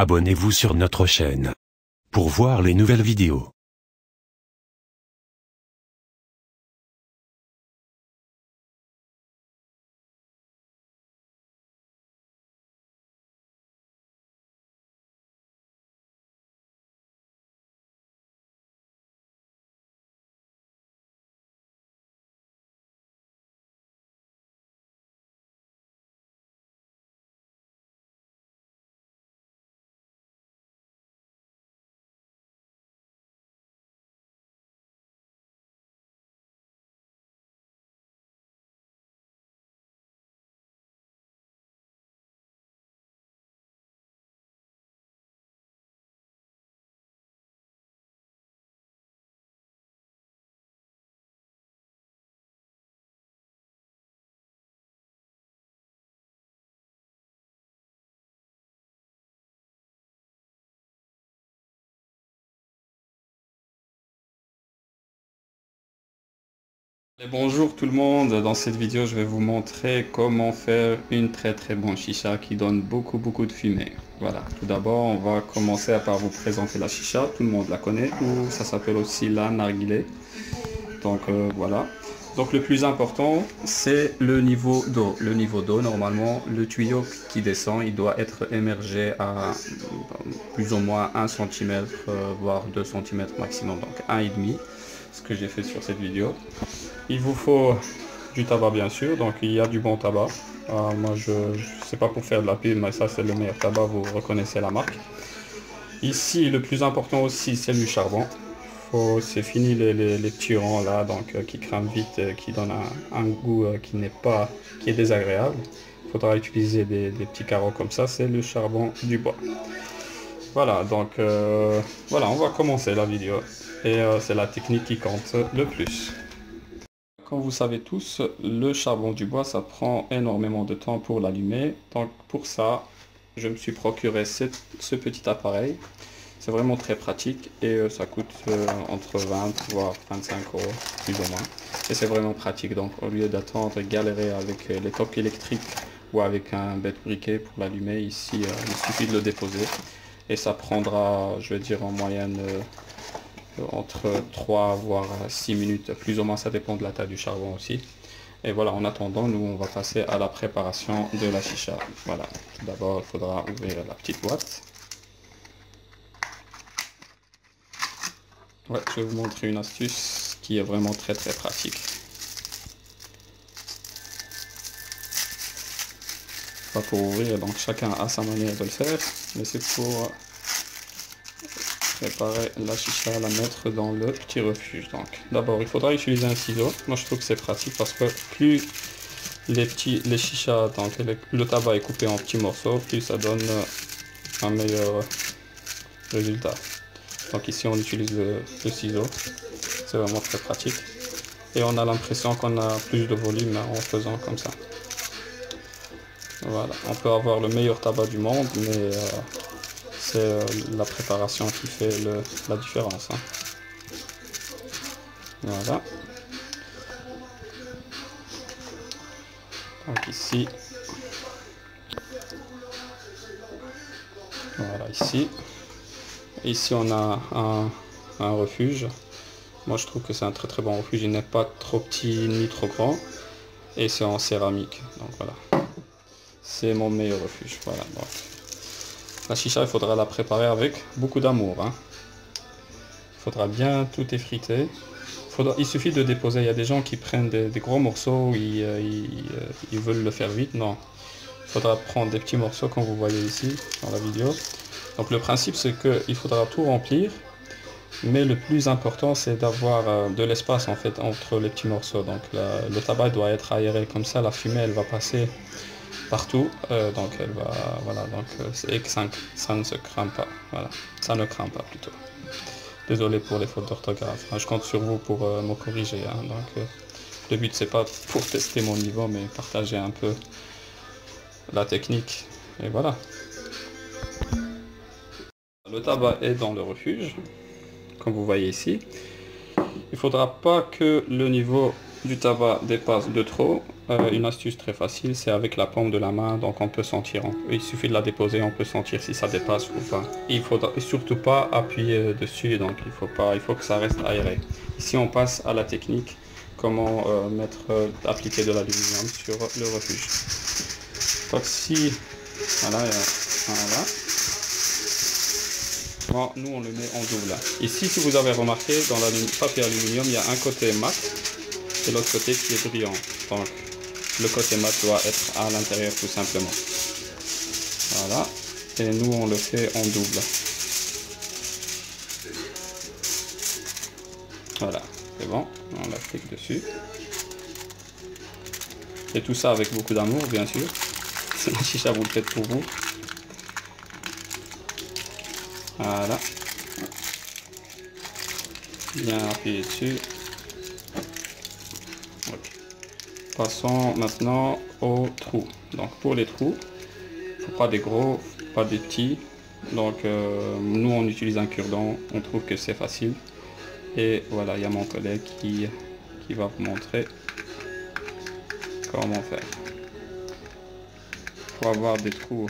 Abonnez-vous sur notre chaîne pour voir les nouvelles vidéos. Et bonjour tout le monde, dans cette vidéo je vais vous montrer comment faire une très bonne chicha qui donne beaucoup de fumée. Voilà, tout d'abord on va commencer par vous présenter la chicha, tout le monde la connaît, ou ça s'appelle aussi la narguilé. Donc voilà, donc le plus important c'est le niveau d'eau. Le niveau d'eau, normalement le tuyau qui descend il doit être émergé à plus ou moins 1 cm, voire 2 cm maximum, donc 1,5, ce que j'ai fait sur cette vidéo. Il vous faut du tabac bien sûr, donc il y a du bon tabac. Moi je sais pas pour faire de la pub, mais ça c'est le meilleur tabac, vous reconnaissez la marque. Ici le plus important aussi c'est du charbon. C'est fini les petits rangs là, donc qui crament vite, qui donnent un goût qui est désagréable. Il faudra utiliser des petits carreaux comme ça, c'est le charbon du bois. Voilà, donc voilà, on va commencer la vidéo. Et c'est la technique qui compte le plus. Comme vous savez tous, le charbon du bois, ça prend énormément de temps pour l'allumer. Donc pour ça, je me suis procuré ce petit appareil. C'est vraiment très pratique et ça coûte entre 20 voire 25 euros, plus ou moins. Et c'est vraiment pratique, donc au lieu d'attendre et galérer avec les tocs électriques ou avec un bête briquet pour l'allumer, ici il suffit de le déposer. Et ça prendra, je veux dire en moyenne, entre 3 voire 6 minutes, plus ou moins, ça dépend de la taille du charbon aussi. Et voilà, en attendant, nous on va passer à la préparation de la chicha. Voilà, tout d'abord il faudra ouvrir la petite boîte. Ouais, je vais vous montrer une astuce qui est vraiment très pratique. Pas pour ouvrir, donc chacun a sa manière de le faire, mais c'est pour préparer la chicha, la mettre dans le petit refuge. Donc d'abord il faudra utiliser un ciseau. Moi je trouve que c'est pratique parce que plus les chichas, donc le tabac est coupé en petits morceaux, plus ça donne un meilleur résultat. Donc ici on utilise le ciseau, c'est vraiment très pratique. Et on a l'impression qu'on a plus de volume en faisant comme ça. Voilà, on peut avoir le meilleur tabac du monde, mais c'est la préparation qui fait la différence. Hein. Voilà. Donc ici. Voilà, ici. Ici on a un refuge. Moi je trouve que c'est un très bon refuge, il n'est pas trop petit ni trop grand. Et c'est en céramique, donc voilà. C'est mon meilleur refuge, voilà. Donc, la chicha, il faudra la préparer avec beaucoup d'amour. Hein. Il faudra bien tout effriter. Il suffit de déposer, il y a des gens qui prennent des gros morceaux, ils veulent le faire vite, non. Il faudra prendre des petits morceaux comme vous voyez ici dans la vidéo. Donc le principe c'est qu'il faudra tout remplir, mais le plus important c'est d'avoir de l'espace en fait entre les petits morceaux. Donc le tabac doit être aéré, comme ça la fumée elle va passer partout, donc elle va, voilà, donc et que ça ne se crame pas, voilà, ça ne crame pas plutôt. Désolé pour les fautes d'orthographe, je compte sur vous pour me corriger, hein. Donc le but c'est pas pour tester mon niveau, mais partager un peu la technique, et voilà. Le tabac est dans le refuge, comme vous voyez ici. Il faudra pas que le niveau du tabac dépasse de trop, une astuce très facile, c'est avec la paume de la main, donc on peut sentir, il suffit de la déposer, on peut sentir si ça dépasse ou pas. Il faut surtout pas appuyer dessus, donc il faut que ça reste aéré. Ici on passe à la technique, comment appliquer de l'aluminium sur le refuge. Donc si, voilà. Bon, nous on le met en double. Ici, si vous avez remarqué, dans le papier aluminium, il y a un côté mat et l'autre côté qui est brillant. Donc le côté mat doit être à l'intérieur tout simplement. Voilà. Et nous on le fait en double. Voilà, c'est bon. On l'applique dessus. Et tout ça avec beaucoup d'amour, bien sûr. C'est la chicha, vous le faites pour vous. Voilà. Bien appuyer dessus. Okay. Passons maintenant aux trous. Donc pour les trous, il ne faut pas des gros, pas des petits. Donc nous on utilise un cure-dent, on trouve que c'est facile. Et voilà, il y a mon collègue qui va vous montrer comment faire. Il faut avoir des trous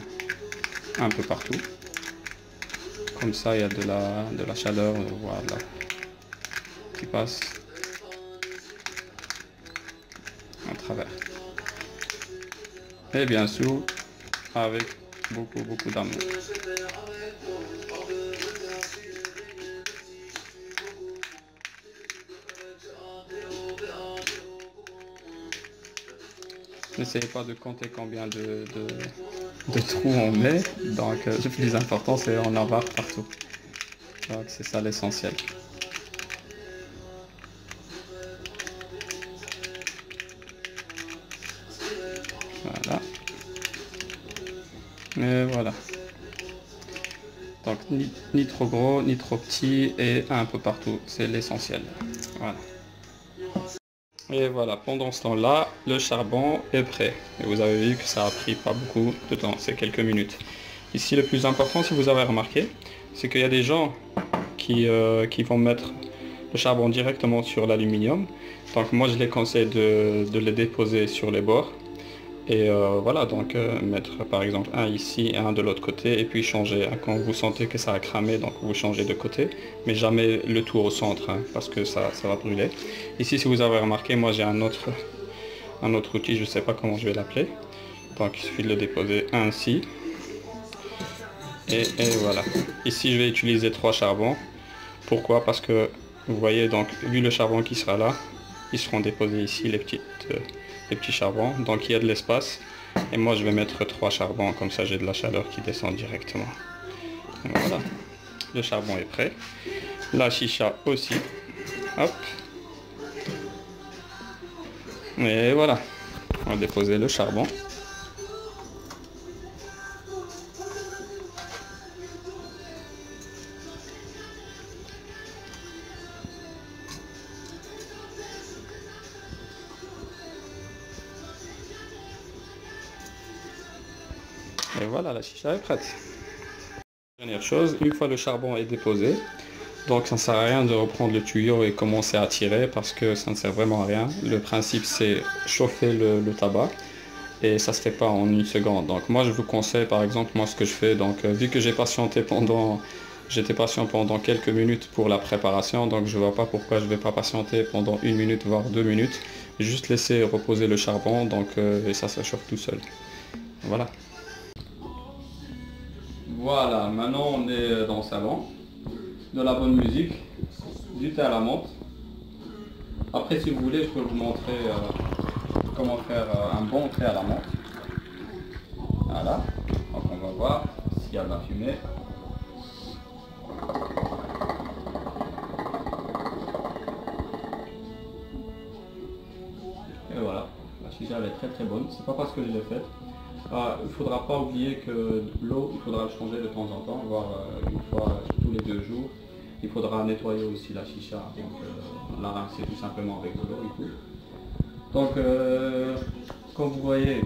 un peu partout. Comme ça, il y a de la chaleur, voilà, qui passe à travers. Et bien sûr, avec beaucoup d'amour. N'essayez pas de compter combien de trous on met, donc le plus important c'est en avoir partout. Donc c'est ça l'essentiel. Voilà. Et voilà. Donc ni trop gros, ni trop petit et un peu partout, c'est l'essentiel. Voilà. Et voilà, pendant ce temps-là, le charbon est prêt. Et vous avez vu que ça a pris pas beaucoup de temps, c'est quelques minutes. Ici, le plus important, si vous avez remarqué, c'est qu'il y a des gens qui vont mettre le charbon directement sur l'aluminium. Donc moi, je les conseille de les déposer sur les bords. Et voilà, donc mettre par exemple un ici et un de l'autre côté, et puis changer. Quand vous sentez que ça a cramé, donc vous changez de côté, mais jamais le tout au centre, hein, parce que ça va brûler. Ici, si vous avez remarqué, moi j'ai un autre outil, je ne sais pas comment je vais l'appeler. Donc il suffit de le déposer ainsi. Et voilà. Ici, je vais utiliser 3 charbons. Pourquoi? Parce que vous voyez, donc vu le charbon qui sera là, ils seront déposés ici, les petits charbons, donc il y a de l'espace, et moi je vais mettre 3 charbons, comme ça j'ai de la chaleur qui descend directement. Et voilà, le charbon est prêt, la chicha aussi, hop, et voilà, on va déposer le charbon. Et voilà, la chicha est prête. Dernière chose, une fois le charbon est déposé, donc ça ne sert à rien de reprendre le tuyau et commencer à tirer parce que ça ne sert vraiment à rien. Le principe c'est chauffer le tabac et ça se fait pas en une seconde. Donc moi je vous conseille par exemple, moi ce que je fais, donc vu que j'étais patient pendant quelques minutes pour la préparation, donc je vois pas pourquoi je vais pas patienter pendant 1 minute voire 2 minutes, juste laisser reposer le charbon, donc et ça chauffe tout seul. Voilà. Voilà, maintenant on est dans le salon, de la bonne musique, du thé à la menthe. Après si vous voulez je peux vous montrer comment faire un bon thé à la menthe. Voilà, donc on va voir s'il y a de la fumée. Et voilà, la chicha elle est très bonne, c'est pas parce que je l'ai faite. Il ne faudra pas oublier que l'eau, il faudra le changer de temps en temps, voire une fois tous les 2 jours. Il faudra nettoyer aussi la chicha, donc la rincer tout simplement avec de l'eau et tout. Donc comme vous voyez,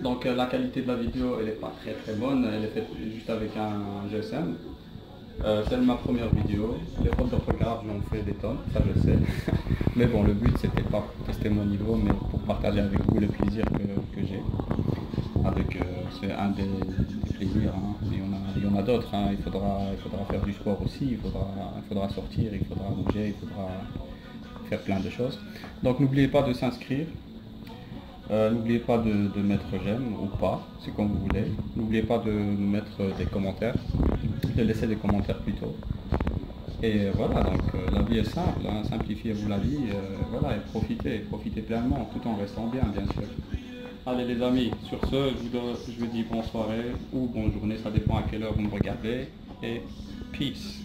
donc la qualité de la vidéo elle n'est pas très bonne, elle est faite juste avec un GSM. C'est ma première vidéo. Les fautes d'orthographe, j'en fais des tonnes, ça je sais. Mais bon, le but c'était pas pour tester mon niveau, mais pour partager avec vous le plaisir que j'ai. C'est un des plaisirs, hein. Il y en a d'autres, hein. Il faudra faire du sport aussi, il faudra sortir, il faudra bouger, il faudra faire plein de choses. Donc n'oubliez pas de s'inscrire. N'oubliez pas de mettre j'aime ou pas, c'est comme vous voulez. N'oubliez pas de mettre des commentaires, de laisser des commentaires plutôt. Et voilà, donc la vie est simple, hein, simplifiez-vous la vie, voilà, et profitez pleinement, tout en restant bien sûr. Allez les amis, sur ce, je vous dis bonne soirée ou bonne journée, ça dépend à quelle heure vous me regardez, et peace.